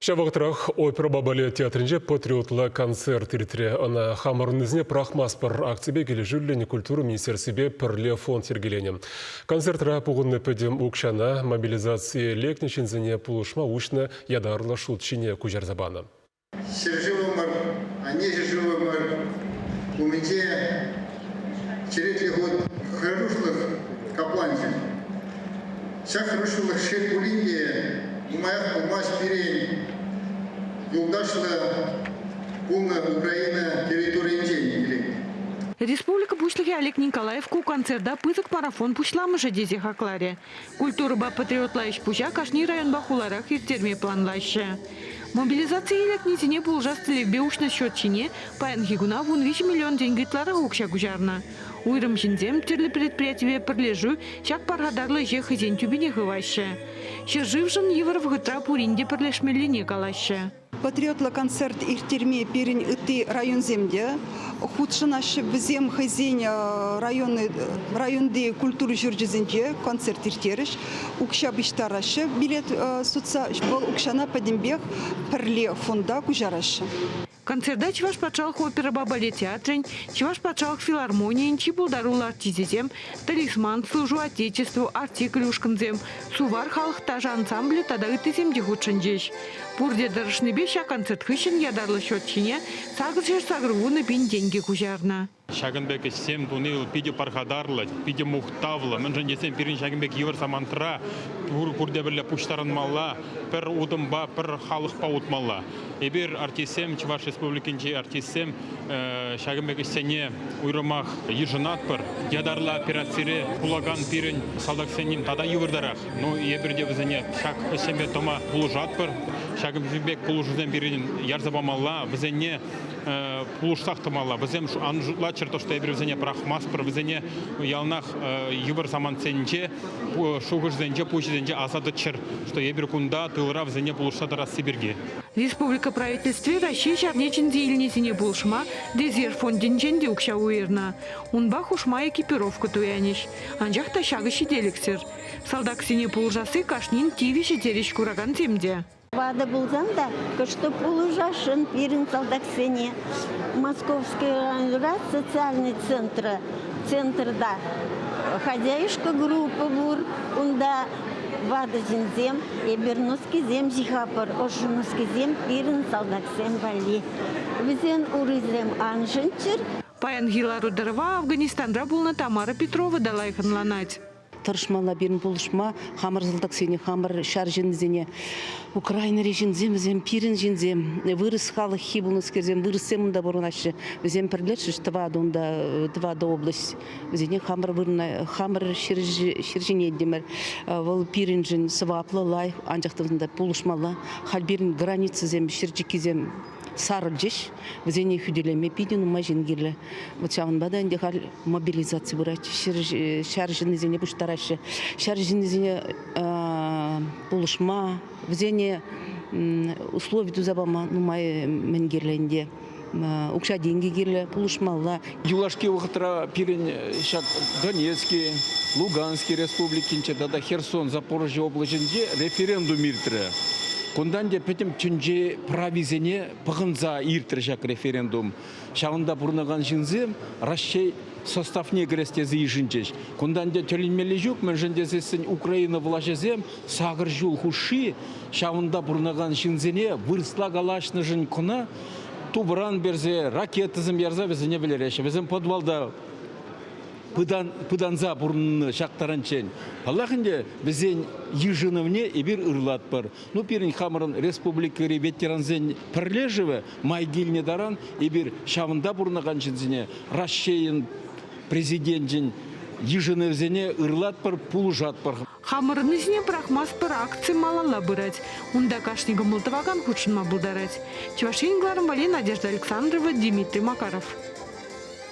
Шавақтырақ опера балет театрынже патриотлы концерт иртіре. Ана хамырынызне прахмаспыр акцибе келі жүрлені культуру министерсібе пірле фонд тергелене. Концертра пуғынны пөдем укшана мобилизация лекнешінзіне пулышма ушны ядарлы шутчине кужарзабаны. Серживомар, а не серживомар, у меня через год хороших капланцев. Вся хороших шекулинье, у моя спирень, юлдашла полная Украина территория денег. Республика Пушлыхи Олег Николаев ку концерта пызык марафон пушламы жадезе хакларе. Культура ба патриотлайш пужа кашни район бахуларах иртерме планлайшы. Мобилизация елек незине пулжастылы беушна счетчине паян хигуна вун 5 миллион деньгитлара укша гужарна. Уйрым жинзем терлі предприятие пірлежу шак паргадарлы же хызен тюбине хывайшы. Шерживжын евр в гытра пуринде пірлешмеліне калайшы. Патриотлы концерт иртерме перен ыты район земде. Худшынашы бізем хызен районды культуры жүржізінде концерт иртеріш. Укша биштарашы билет сутса бұл укшана падембех пірле фонда кужарашы. Концертда чеваш пачалых опера балет театрень, чеваш пачалых филармониян, чибулдарул артизизем, талисман, служу отечеству, артикль ушканзем, сувар халық тажа ансамблю тада ытызем дегутшынжеш. Пурде дарышны беша концерт хыщен ядарлы счетчине, сагыршеш сагырвуны бин деньги кужарна. Шагынбек сем тунил пиде пархадарлы, пиде мухтавлы, мен жендесем пирин Шагынбек евр самантра, пурде бірле пуштарын малла, пір удымба, пір халық па утмалла. Эбир артисем, Чуваш республикинче артисем, Шагынбек сене уйрымах ежынат пір, ядарла операцире, пулаган пирин салдаксеним тада еврдарах. Ну, ебірде бізіне шаг өсеме тома пулужат пір, Шагынбек пулужузен пирин ярзабамалла, бізіне пулушсақтымалла, бізем анжутла черто, что я бирвзене прахмас, бирвзене ялнах юбер саманценче, шугыжзенче, пучзенче асадычыр, что я биркунда тылра взене пулушсатара Сибирге. Республика правительстве России шарнечин зеленесине булшма, дезер фондинчен деукша уирна. Унбах ушма экипировка туяниш. Анжах ташагы шиделексер. Салдаксине пулжасы кашнин тиви шитериш кураган земде. Вада булзанда, что полужашен пирин салдаксене. Московский район социальный центр да. Хозяюшка группы бур, унда вада зинзем, ебернуский зем зихапар, ошунуский зем пирин салдаксен вали. Визен урызем анженчер. Паян Гилару Дарва Афганистанда булна Тамара Петрова далайхан ланать. Таршмала бирин булышма, хамыр зылдак сене, хамыр шар жинзене, Украина режинзем, зем пирин жинзем, вырыс халық хибулнус керзем, вырысем унда борунашы, зем пірлершіш твада область, зене хамыр вырна, хамыр ширжине демер, вол пирин жин сваплы лай, анжақтығында булышмала, хал бирин границы зем, ширжики зем, сарыл жеш, візене хүделеме пиден ума жингерлі. Вот шағын бада әнде хал мобилизация бұрат, шар жинезене бұштарашы, шар жинезене бұлышма, візене условия тузабама нумай менгерлінде. Укша деньги герлі, бұлышмалла. Юлашки уғытыра пирен шак Донецкий, Луганский республикинче, дада Херсон, Запорожье облачынде референдум иртірі. Кондан де петем чүнже правизене пығынза иртіршак референдум. Шағында бұрнаған жынзем, Россия составне грестезі ежінчеш. Кондан де төлінмелі жүк, мен жындесесін Украина влажезем, сағыр жул хуши, шағында бұрнаған жынзене, вырысла галашны жын күна, тубыран берзе, ракетызым ярза бізіне білереше. Бізім подвалда пыданза бұрынны шақтаранчен. Аллахынде бізен ежіновне ебір ұрлат бар. Ну, пирин хамырын республикари ветеранзен пірлежіві майгилне даран ебір шавында бұрынаған жінзіне Россиян президентжін ежіновзене ұрлат бар, пулжат бар. Хамырынызне прахмас пыр акции малала бырать. Унда кашнига мылтываган худшынма бұлдарать. Чевашин Гларым Надежда Александрова, Дмитрий Макаров.